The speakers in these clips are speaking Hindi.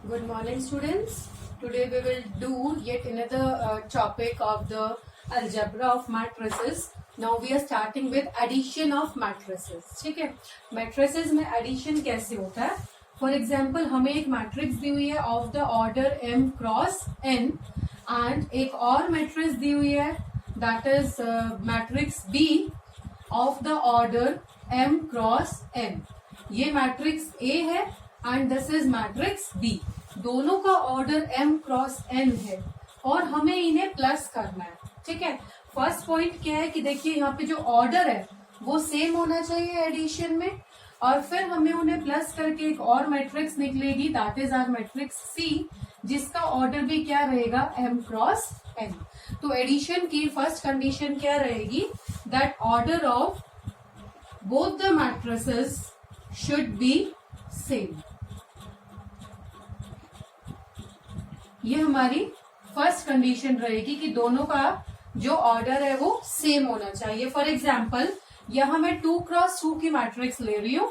Good morning, students. Today we will do yet another topic of the algebra of matrices. Now we are starting with addition of matrices. ठीक है, matrices में addition कैसे होता है? For example, हमें एक matrix दी हुई है of the order m cross n and एक और matrix दी हुई है that is matrix B of the order m cross n. ये matrix A है and this is matrix B. दोनों का ऑर्डर m क्रॉस n है और हमें इन्हें प्लस करना है. ठीक है, फर्स्ट पॉइंट क्या है कि देखिए यहाँ पे जो ऑर्डर है वो सेम होना चाहिए एडिशन में, और फिर हमें उन्हें प्लस करके एक और मैट्रिक्स निकलेगी दैट इज आवर मैट्रिक्स सी, जिसका ऑर्डर भी क्या रहेगा m क्रॉस n. तो एडिशन की फर्स्ट कंडीशन क्या रहेगी that order of both the matrices should be same. ये हमारी फर्स्ट कंडीशन रहेगी कि दोनों का जो ऑर्डर है वो सेम होना चाहिए. फॉर एग्जाम्पल यहां मैं 2 क्रॉस 2 की मैट्रिक्स ले रही हूँ.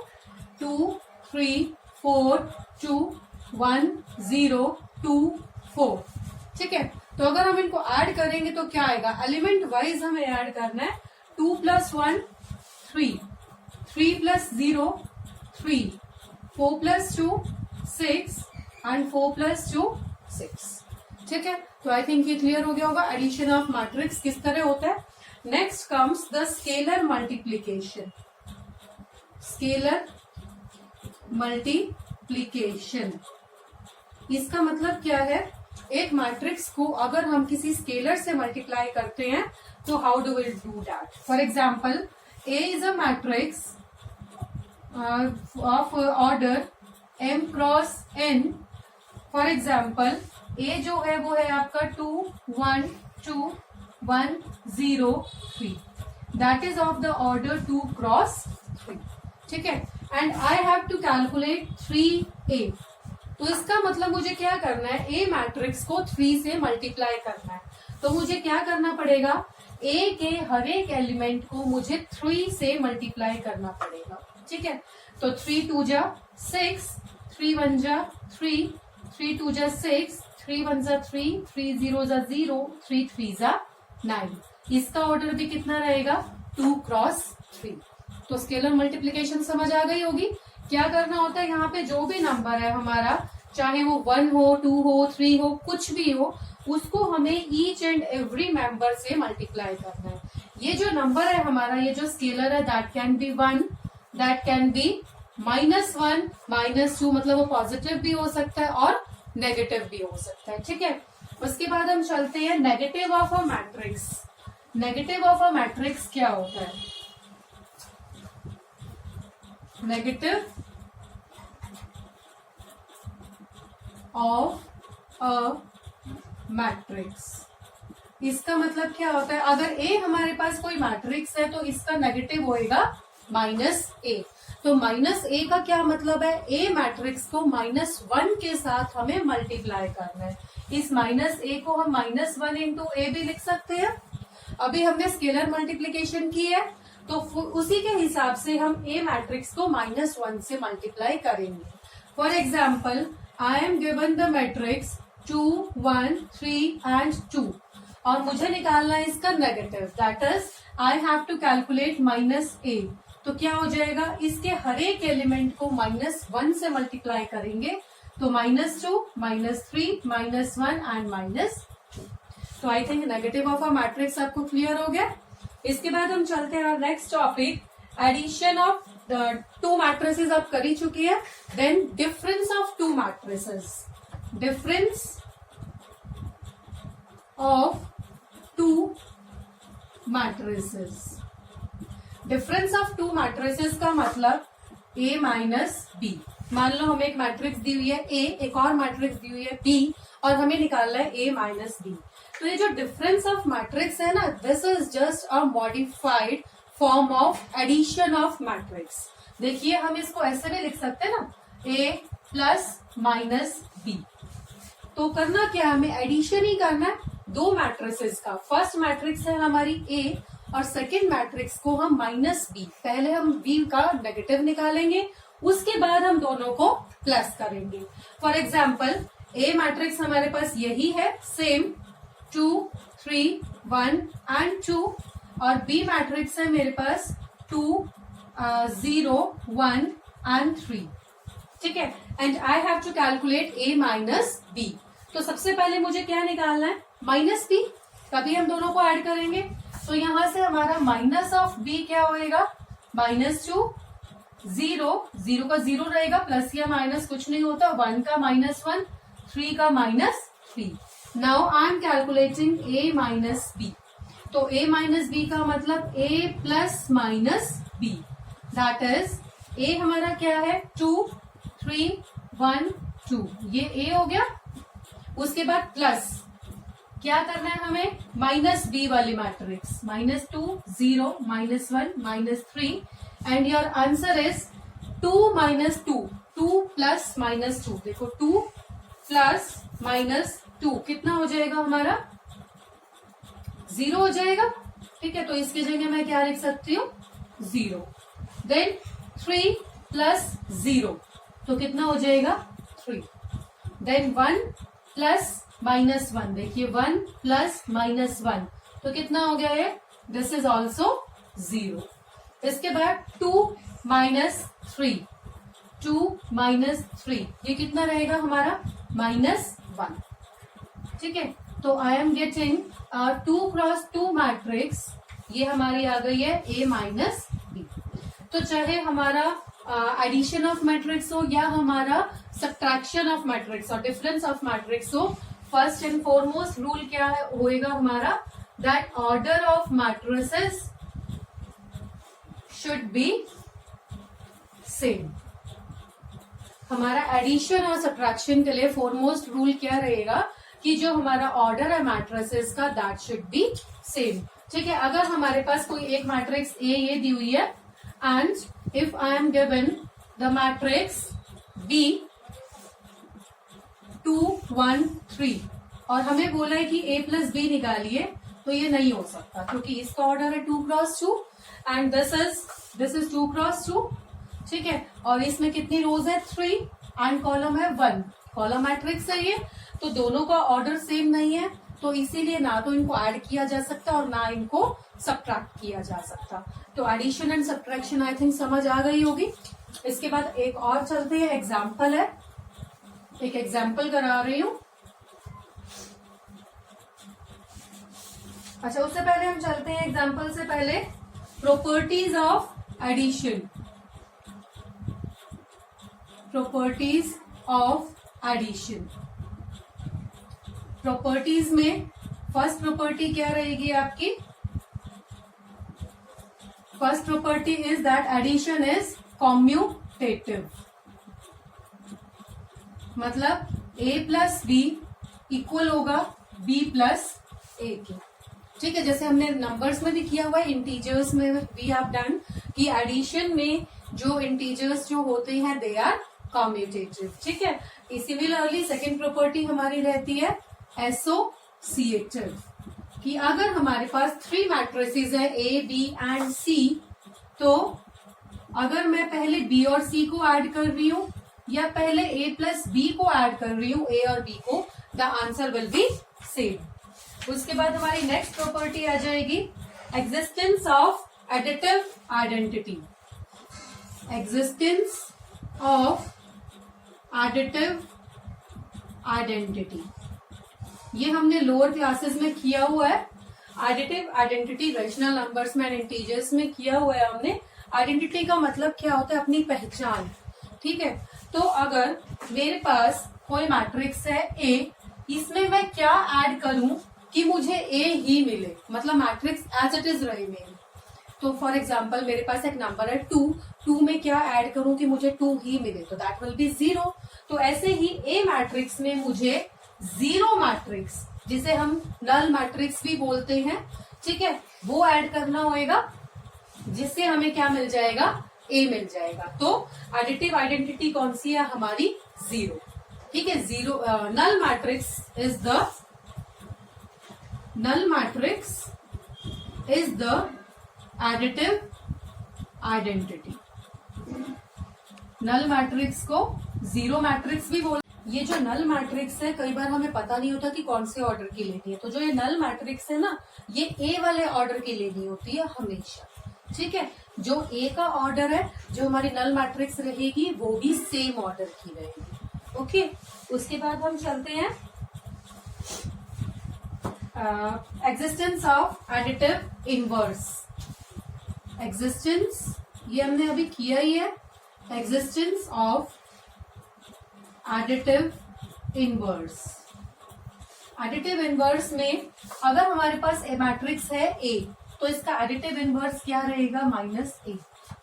2 3 4 2 1 0 2 4. ठीक है, तो अगर हम इनको ऐड करेंगे तो क्या आएगा, एलिमेंट वाइज हमें ऐड करना है. 2 + 1 3, 3 + 0 3, 4 + 2 6 एंड 4 + 2 6. ठीक है, तो आई थिंक ये क्लियर हो गया होगा एडिशन ऑफ मैट्रिक्स किस तरह होता है. Next comes the scalar multiplication. Scalar multiplication इसका मतलब क्या है, एक मैट्रिक्स को अगर हम किसी स्केलर से मल्टीप्लाई करते हैं तो how do will do that. For example A is a matrix of order m cross n. For example A जो है वो है आपका 2 1 2 1 0 3. That is of the order 2 cross 3. ठीक है, and I have to calculate 3a. तो इसका मतलब मुझे क्या करना है, ए मैट्रिक्स को 3 से मल्टीप्लाई करना है. तो मुझे क्या करना पड़ेगा, ए के हर एक एलिमेंट को मुझे 3 से मल्टीप्लाई करना पड़ेगा. ठीक है, तो 3 2 जा 6, 3 1 जा 3, 3 2 जा 6, 3 1 जा 3, 3 0 जा 0, 3 3 जा 9. इसका ऑर्डर भी कितना रहेगा, 2 क्रॉस 3. तो स्केलर मल्टीप्लीकेशन समझ आ गई होगी. क्या करना होता है, यहाँ पे जो भी नंबर है हमारा, चाहे वो 1 हो 2 हो 3 हो कुछ भी हो, उसको हमें ईच एंड एवरी मेंबर से मल्टीप्लाई करना है. ये जो नंबर है हमारा, ये जो स्केलर है that can be 1, that can be -1 -2, मतलब वो पॉजिटिव भी हो सकता है और नेगेटिव भी हो सकता है. ठीक है, उसके बाद हम चलते हैं negative of a matrix. Negative of a matrix क्या होता है, नेगेटिव ऑफ अ मैट्रिक्स. इसका मतलब क्या होता है, अगर ए हमारे पास कोई मैट्रिक्स है तो इसका नेगेटिव होएगा -a. तो -a का क्या मतलब है, ए मैट्रिक्स को -1 के साथ हमें मल्टीप्लाई करना है. इस -a को हम -1 इंटू ए भी लिख सकते हैं. अभी हमने स्केलर मल्टीप्लीकेशन की है तो उसी के हिसाब से हम ए मैट्रिक्स को -1 से मल्टीप्लाई करेंगे. For example I am given the matrix 2 1 3 and 2 और मुझे निकालना है इसका negative, that is I have to calculate -a. तो क्या हो जाएगा, इसके हर एक एलिमेंट को -1 से मल्टीप्लाई करेंगे तो -2 -3 -1 एंड -2. तो I think negative of a matrix आपको क्लियर हो गया. इसके बाद हम चलते हैं next topic, addition of 2 matrices आप कर ही चुकी है. Then difference of 2 matrices. Difference of 2 matrices. Difference of 2 matrices का मतलब a -b. मान लो हमें एक मैट्रिक्स दी हुई है a, एक और मैट्रिक्स दी हुई है b और हमें निकालना है a -b. तो ये जो डिफरेंस ऑफ मैट्रिक्स है ना, this is just a modified form of addition of matrix. देखिए हम इसको ऐसे भी लिख सकते हैं ना, a + -b. तो करना क्या, हमें एडिशन ही करना है 2 मैट्रिसेस का. फर्स्ट मैट्रिक्स है हमारी a और सेकेंड मैट्रिक्स को हम -b. पहले हम b का नेगेटिव निकालेंगे, उसके बाद हम दोनों को प्लस करेंगे। फॉर एग्जाम्पल ए मैट्रिक्स हमारे पास यही है, सेम 2 3 1 एंड 2, और बी मैट्रिक्स है मेरे पास 2 0 1 एंड 3। ठीक है, and I have to calculate A minus B. तो सबसे पहले मुझे क्या निकालना है, माइनस बी, तभी हम दोनों को ऐड करेंगे। तो यहां से हमारा माइनस ऑफ बी क्या होएगा, -2, 0 0 का 0 रहेगा, प्लस या माइनस कुछ नहीं होता, 1 का -1, 3 का -3। Now I am calculating A minus B. तो ए माइनस बी का मतलब A plus minus B, that is A हमारा क्या है 2 3 1 2, ये ए हो गया। उसके बाद प्लस क्या करना है हमें, माइनस बी वाली matrix, -2 0 -1 -3, and your answer is 2 - 2, 2 plus -2। देखो 2 प्लस -2 कितना हो जाएगा हमारा, 0 हो जाएगा। ठीक है, तो इसकी जगह मैं क्या लिख सकती हूँ, 0। देन 3 प्लस 0, तो कितना हो जाएगा 3। देन 1 प्लस -1, देखिए 1 प्लस -1, तो कितना हो गया है, दिस इज ऑल्सो 0। इसके बाद 2 - 3, 2 - 3, ये कितना रहेगा हमारा -1। ठीक है, तो I am getting 2 cross 2 matrix, ये हमारी आ गई है ए माइनस बी। तो चाहे हमारा एडिशन ऑफ मैट्रिक्स हो या हमारा सब्ट्रैक्शन ऑफ मैट्रिक्स और डिफरेंस ऑफ मैट्रिक्स हो, फर्स्ट एंड फॉरमोस्ट रूल क्या है होएगा हमारा, that order of matrices should be same. हमारा एडिशन और सब्ट्रैक्शन के लिए फॉरमोस्ट रूल क्या रहेगा कि जो हमारा ऑर्डर है मैट्रिसेस का, दैट शुड बी सेम। ठीक है, अगर हमारे पास कोई एक मैट्रिक्स ए ये दी हुई है, and if I am given the matrix B 2 1 3 और हमें बोला है कि a प्लस बी निकालिए, तो ये नहीं हो सकता क्योंकि इसका ऑर्डर है 2 cross 2 and this is 2 cross 2। ठीक है, और इसमें कितनी रोज है 3 एंड कॉलम है 1, कॉलम मैट्रिक्स है ये, तो दोनों का ऑर्डर सेम नहीं है, तो इसीलिए ना तो इनको ऐड किया जा सकता और ना इनको सब्ट्रैक्ट किया जा सकता। तो addition and subtraction I think समझ आ गई होगी। इसके बाद एक और चलते हैं, एग्जाम्पल है, एक एग्जाम्पल करा रही हूं। अच्छा, उससे पहले हम चलते हैं एग्जाम्पल से पहले properties of addition. Properties of addition, properties में फर्स्ट प्रॉपर्टी क्या रहेगी आपकी, first property is that addition is commutative, मतलब a प्लस बी इक्वल होगा b प्लस ए के। ठीक है, जैसे हमने नंबर्स में भी किया हुआ है, इंटीजर्स में वी हैव डन कि एडिशन में जो इंटीजर्स जो होते हैं दे आर कॉम्यूटेटिव। ठीक है, सिमिलरली सेकेंड प्रॉपर्टी हमारी रहती है एसोसिएटिव, कि अगर हमारे पास 3 मैट्रिसेस है ए बी एंड सी, तो अगर मैं पहले बी और सी को ऐड कर रही हूं या पहले ए प्लस बी को ऐड कर रही हूं, ए और बी को, the answer will be same. उसके बाद हमारी नेक्स्ट प्रॉपर्टी आ जाएगी existence of additive identity. Existence of additive identity, ये हमने लोअर क्लासेस में किया हुआ है। एडिटिव आइडेंटिटी रेशनल नंबर्स में एंड इंटीजर्स में किया हुआ है हमने। आइडेंटिटी का मतलब क्या होता है, अपनी पहचान। ठीक है, तो अगर मेरे पास कोई मैट्रिक्स है ए, इसमें मैं क्या ऐड करूं कि मुझे ए ही मिले, मतलब मैट्रिक्स एज इट इज रहे मेरी। तो फॉर एग्जाम्पल मेरे पास एक नंबर है 2 में क्या ऐड करूं कि मुझे 2 ही मिले, तो दैट विल बी 0। तो ऐसे ही ए मैट्रिक्स में मुझे 0 मैट्रिक्स, जिसे हम नल मैट्रिक्स भी बोलते हैं, ठीक है, वो ऐड करना होएगा, जिससे हमें क्या मिल जाएगा, ए मिल जाएगा। तो एडिटिव आइडेंटिटी कौन सी है हमारी, 0। ठीक है, 0 null matrix is the additive identity. Null matrix को जीरो मैट्रिक्स भी बोल। ये जो नल मैट्रिक्स है कई बार हमें पता नहीं होता कि कौन से ऑर्डर की लेनी है, तो जो ये नल मैट्रिक्स है ना, ये ए वाले ऑर्डर की लेनी होती है हमेशा। ठीक है, जो ए का ऑर्डर है, जो हमारी नल मैट्रिक्स रहेगी वो भी सेम ऑर्डर की रहेगी। ओके, उसके बाद हम चलते हैं existence of additive inverse. Existence ये हमने अभी किया ही है, existence of additive inverse. Additive inverse में अगर हमारे पास ए मैट्रिक्स है ए, तो इसका एडिटिव इनवर्स क्या रहेगा, -a।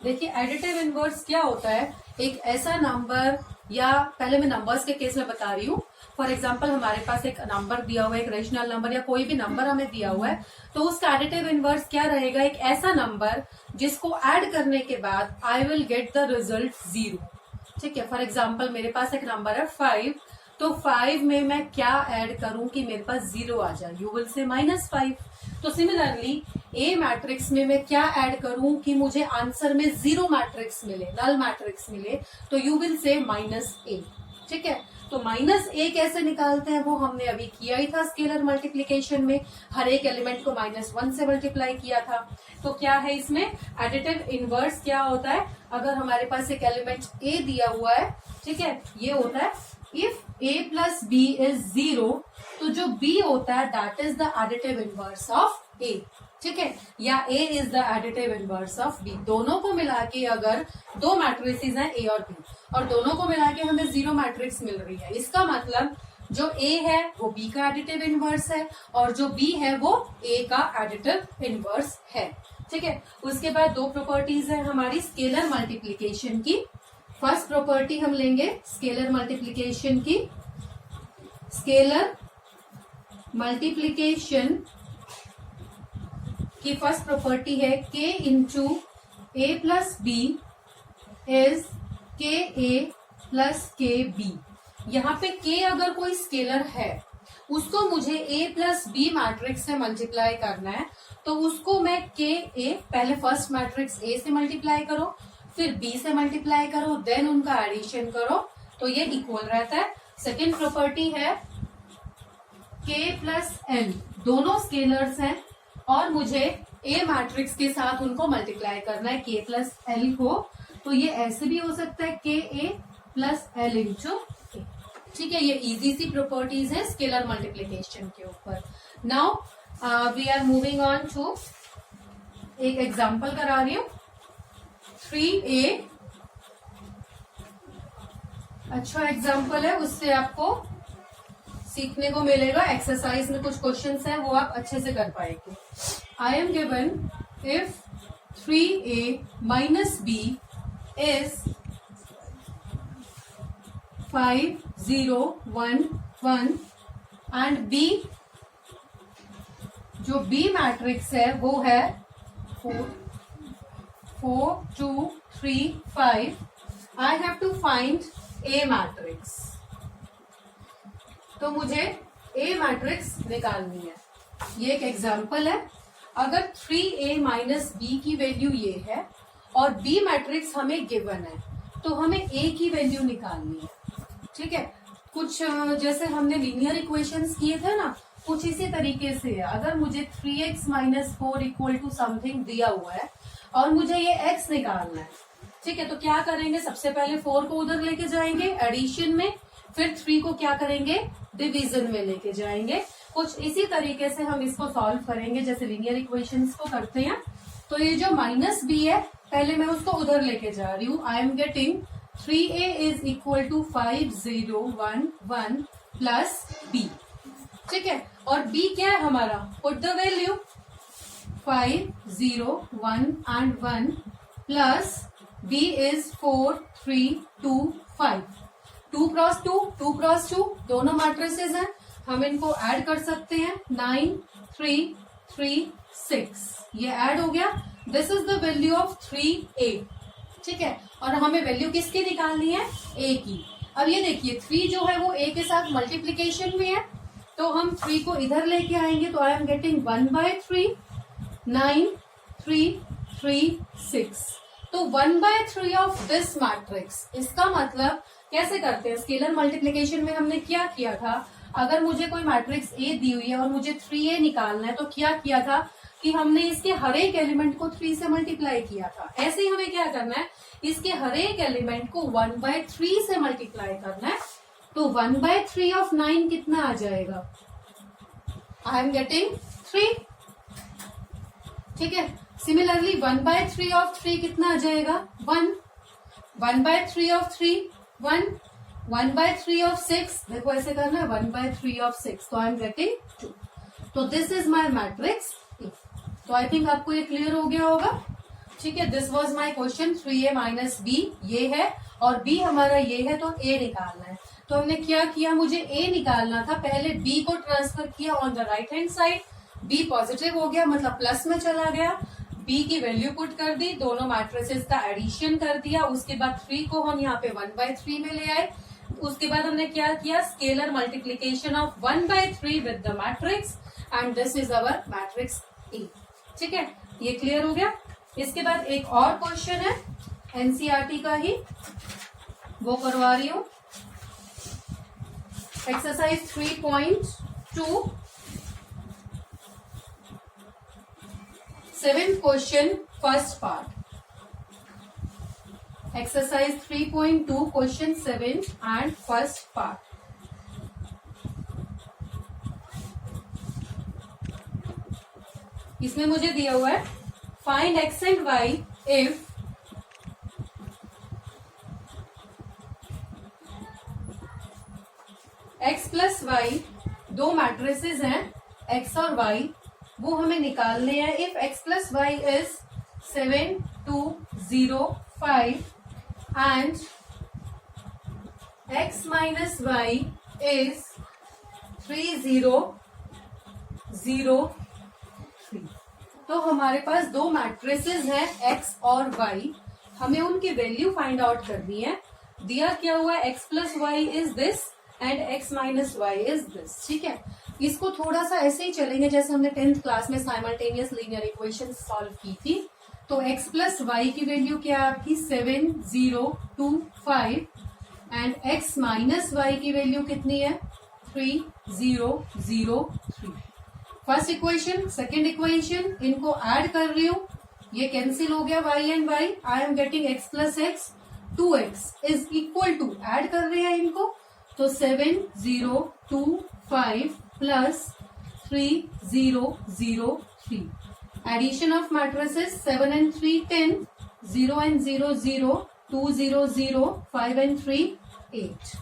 देखिए एडिटिव इनवर्स क्या होता है, एक ऐसा नंबर, या पहले मैं नंबर्स के केस में बता रही हूँ। फॉर एग्जाम्पल हमारे पास एक नंबर दिया हुआ है, एक रेशनल नंबर या कोई भी नंबर हमें दिया हुआ है, तो उसका एडिटिव इनवर्स क्या रहेगा, एक ऐसा नंबर जिसको ऐड करने के बाद I will get the result 0। ठीक है, फॉर एग्जाम्पल मेरे पास एक नंबर है 5, तो 5 में मैं क्या ऐड करूं कि मेरे पास 0 आ जाए, यू विल से -5। तो सिमिलरली ए मैट्रिक्स में मैं क्या ऐड करूं कि मुझे आंसर में 0 मैट्रिक्स मिले, नल मैट्रिक्स मिले, तो यू विल से -a। ठीक है, तो -a कैसे निकालते हैं वो हमने अभी किया ही था स्केलर मल्टीप्लीकेशन में, हर एक एलिमेंट को -1 से मल्टीप्लाई किया था। तो क्या है इसमें एडिटिव इनवर्स क्या होता है, अगर हमारे पास एक एलिमेंट a दिया हुआ है, ठीक है, ये होता है if a plus b is 0, तो जो b होता है that is the additive inverse of a। ठीक है, या a is the additive inverse of b। दोनों को मिला के अगर दो मैट्रिसेस हैं a और b, और दोनों को मिला के हमें 0 मैट्रिक्स मिल रही है, इसका मतलब जो a है वो b का एडिटिव इनवर्स है, और जो b है वो a का एडिटिव इनवर्स है। ठीक है, उसके बाद दो प्रॉपर्टीज है हमारी स्केलर मल्टीप्लीकेशन की। फर्स्ट प्रॉपर्टी हम लेंगे स्केलर मल्टीप्लीकेशन की। स्केलर मल्टीप्लीकेशन की फर्स्ट प्रॉपर्टी है k into a plus b is k a plus k b। यहाँ पे k अगर कोई स्केलर है, उसको मुझे a प्लस बी मैट्रिक्स से मल्टीप्लाई करना है, तो उसको मैं k a, पहले फर्स्ट मैट्रिक्स a से मल्टीप्लाई करो, फिर b से मल्टीप्लाई करो, देन उनका एडिशन करो, तो ये इक्वल रहता है। सेकेंड प्रॉपर्टी है k प्लस l, दोनों स्केलर्स हैं और मुझे a मैट्रिक्स के साथ उनको मल्टीप्लाई करना है k प्लस l को, तो ये ऐसे भी हो सकता है k a plus l into a। ठीक है, ये इजी सी प्रॉपर्टीज है स्केलर मल्टीप्लीकेशन के ऊपर। Now we are moving on to एक एग्जांपल करा रही हूँ। 3a अच्छा एग्जांपल है, उससे आपको सीखने को मिलेगा। एक्सरसाइज में कुछ क्वेश्चंस हैं वो आप अच्छे से कर पाएंगे। I am given if 3a minus b is 5 0 1 1 and b, जो b मैट्रिक्स है वो है 4 2 3 5। I have to find a matrix, तो मुझे a मैट्रिक्स निकालनी है। ये एक एग्जाम्पल है। अगर 3a माइनस बी की वैल्यू ये है और b मैट्रिक्स हमें गिवन है, तो हमें a की वैल्यू निकालनी है। ठीक है, कुछ जैसे हमने लीनियर इक्वेशंस किए थे ना, कुछ इसी तरीके से है। अगर मुझे 3x minus 4 equal to something दिया हुआ है और मुझे ये x निकालना है, ठीक है, तो क्या करेंगे, सबसे पहले 4 को उधर लेके जाएंगे एडिशन में, फिर 3 को क्या करेंगे, डिवीजन में लेके जाएंगे। कुछ इसी तरीके से हम इसको सॉल्व करेंगे जैसे लीनियर इक्वेशंस को करते हैं। तो ये जो माइनस बी है, पहले मैं उसको उधर लेके जा रही हूँ। I am getting 3a is equal to 5 0 1 1 plus b। ठीक है, और b क्या है हमारा, put the value 5 0 1 and 1 plus b is 4 3 2 5। 2 cross 2 2 cross 2 दोनों मैट्रिसेस हैं, हम इनको ऐड कर सकते हैं। 9 3 3 6 ये ऐड हो गया। This is the value of 3a। ठीक है, और हमें वैल्यू किसकी निकालनी है, a की। अब ये देखिए 3 जो है वो a के साथ मल्टीप्लीकेशन में है, तो हम 3 को इधर लेके आएंगे, तो आई एम गेटिंग 1/3 9 3 3 6। तो 1/3 ऑफ दिस मैट्रिक्स, इसका मतलब कैसे करते हैं? स्केलर मल्टीप्लीकेशन में हमने क्या किया था, अगर मुझे कोई मैट्रिक्स ए दी हुई है और मुझे 3a निकालना है तो क्या किया था कि हमने इसके हर एक एलिमेंट को 3 से मल्टीप्लाई किया था। ऐसे ही हमें क्या करना है, इसके हर एक एलिमेंट को 1/3 से मल्टीप्लाई करना है। तो 1/3 ऑफ 9 कितना आ जाएगा? आई एम गेटिंग 3। ठीक है, सिमिलरली 1/3 ऑफ 3 कितना आ जाएगा? 1। 1/3 ऑफ 3 1। 1/3 ऑफ 6, देखो ऐसे करना है, 1/3 ऑफ 6, तो आई एम गेटिंग 2। तो this is my matrix A. तो आई थिंक आपको ये क्लियर हो गया होगा। ठीक है, this was my question. 3a minus b ये है और b हमारा ये है, तो a निकालना है। तो हमने क्या किया, मुझे a निकालना था, पहले b को ट्रांसफर किया on the right hand side. b positive हो गया, मतलब प्लस में चला गया। b की वैल्यू पुट कर दी, दोनों मैट्रिसेस का एडिशन कर दिया। उसके बाद 3 को हम यहाँ पे 1/3 में ले आए। उसके बाद हमने क्या किया, scalar multiplication of 1/3 with the matrix and this is our matrix A. ठीक है, ये क्लियर हो गया। इसके बाद एक और क्वेश्चन है एनसीईआरटी का ही, वो करवा रही हूं। Exercise 3.2, 7th question, first part. Exercise 3.2 question 7 and first part. इसमें मुझे दिया हुआ है, find x and y if x plus y, दो मैट्रिसेस हैं x और y, वो हमें निकालने हैं। If x plus y is 7 2 0 5 and x minus y is 3 0 0 3। तो हमारे पास दो मैट्रिसेस हैं x और y, हमें उनकी वैल्यू फाइंड आउट करनी है। दिया क्या हुआ है, x plus y is this and x minus y is this. ठीक है, इसको थोड़ा सा ऐसे ही चलेंगे जैसे हमने 10th क्लास में साइमल्टेनियस लीनियर इक्वेशन सॉल्व की थी। तो x प्लस वाई की वैल्यू क्या है आपकी, 7 0 2 5 एंड x माइनस वाई की वैल्यू कितनी है, 3 0 0 3। फर्स्ट इक्वेशन, सेकेंड इक्वेशन, इनको ऐड कर रही हूं, ये कैंसिल हो गया y and y। I am getting x plus x, 2x is equal to, add कर रहे हैं इनको, तो 7 0 2 5 plus 3 0 0 3। Addition of matrices, 7 and 3 10, 0 and 0 0, 2 0 0, 5 and 3 8।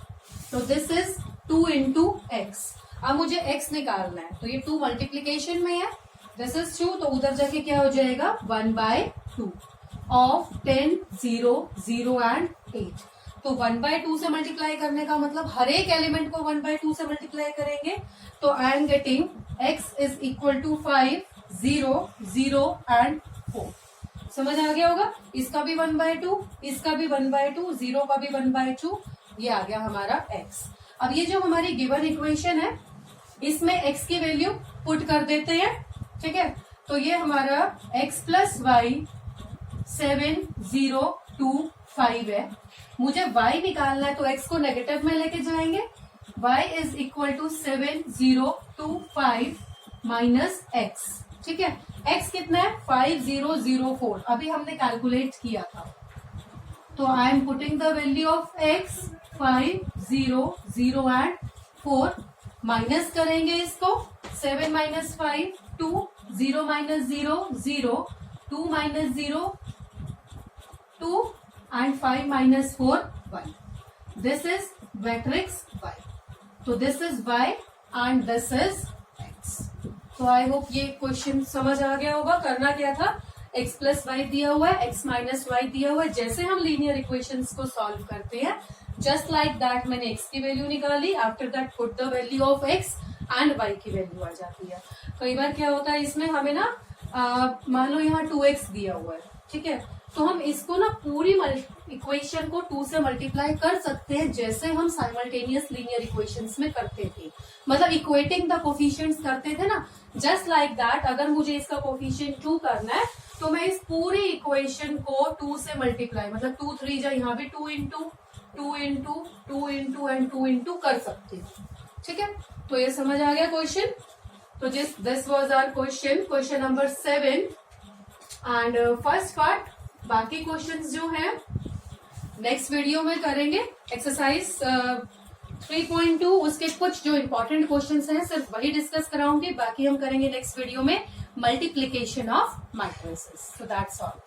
तो दिस इज 2 into x। अब मुझे x निकालना है, तो ये 2 मल्टीप्लीकेशन में है, दिस इज 2, तो उधर जाके क्या हो जाएगा, 1/2 ऑफ 10 0 0 एंड 8। तो 1/2 से मल्टीप्लाई करने का मतलब हर एक एलिमेंट को 1/2 से मल्टीप्लाई करेंगे। तो I am getting x is equal to 5 0 0 and 4। समझ आ गया होगा, इसका भी 1/2, इसका भी 1/2, 0 का भी 1/2, ये आ गया हमारा x। अब ये जो हमारी गिवन इक्वेशन है, इसमें x की वैल्यू पुट कर देते हैं। ठीक है, तो ये हमारा x प्लस वाई 7 0 2 5 है। मुझे y निकालना है, तो x को नेगेटिव में लेके जाएंगे। y is equal to 7 0 2 5 minus x। ठीक है, x कितना है, 5 0 0 4, अभी हमने कैलकुलेट किया था। तो I am putting the value of x, 5 0 0 and 4, minus करेंगे इसको, 7 minus 5 2, 0 minus 0 0, 2 minus 0 2 and 5 minus 4 y. This is matrix y. So this is y and this is x. तो आई होप ये क्वेश्चन समझ आ गया होगा। करना क्या था, x प्लस वाई दिया हुआ है, x माइनस वाई दिया हुआ है, जैसे हम लीनियर इक्वेशंस को सॉल्व करते हैं जस्ट लाइक दैट मैंने x की वैल्यू निकाली, after that put the value of x and y की वैल्यू आ जाती है। कई बार क्या होता है इसमें, हमें ना मान लो यहाँ 2x दिया हुआ है, ठीक है, तो हम इसको ना पूरी इक्वेशन को 2 से मल्टीप्लाई कर सकते हैं जैसे हम साइमल्टेनियस लीनियर इक्वेशंस में करते थे, मतलब इक्वेटिंग द कोफिशिएंट्स करते थे ना, जस्ट लाइक दैट। अगर मुझे इसका कोफिशिएंट 2 करना है तो मैं इस पूरी इक्वेशन को 2 से मल्टीप्लाई, मतलब 2 3 जा, यहाँ भी 2 into 2 into 2 into and 2 into कर सकते हो। ठीक है, तो ये समझ आ गया क्वेश्चन। तो this was our question number 7 and first part. बाकी क्वेश्चंस जो हैं नेक्स्ट वीडियो में करेंगे। एक्सरसाइज 3.2 उसके कुछ जो इंपॉर्टेंट क्वेश्चंस हैं सिर्फ वही डिस्कस कराऊंगी, बाकी हम करेंगे नेक्स्ट वीडियो में multiplication of matrices. So that's all.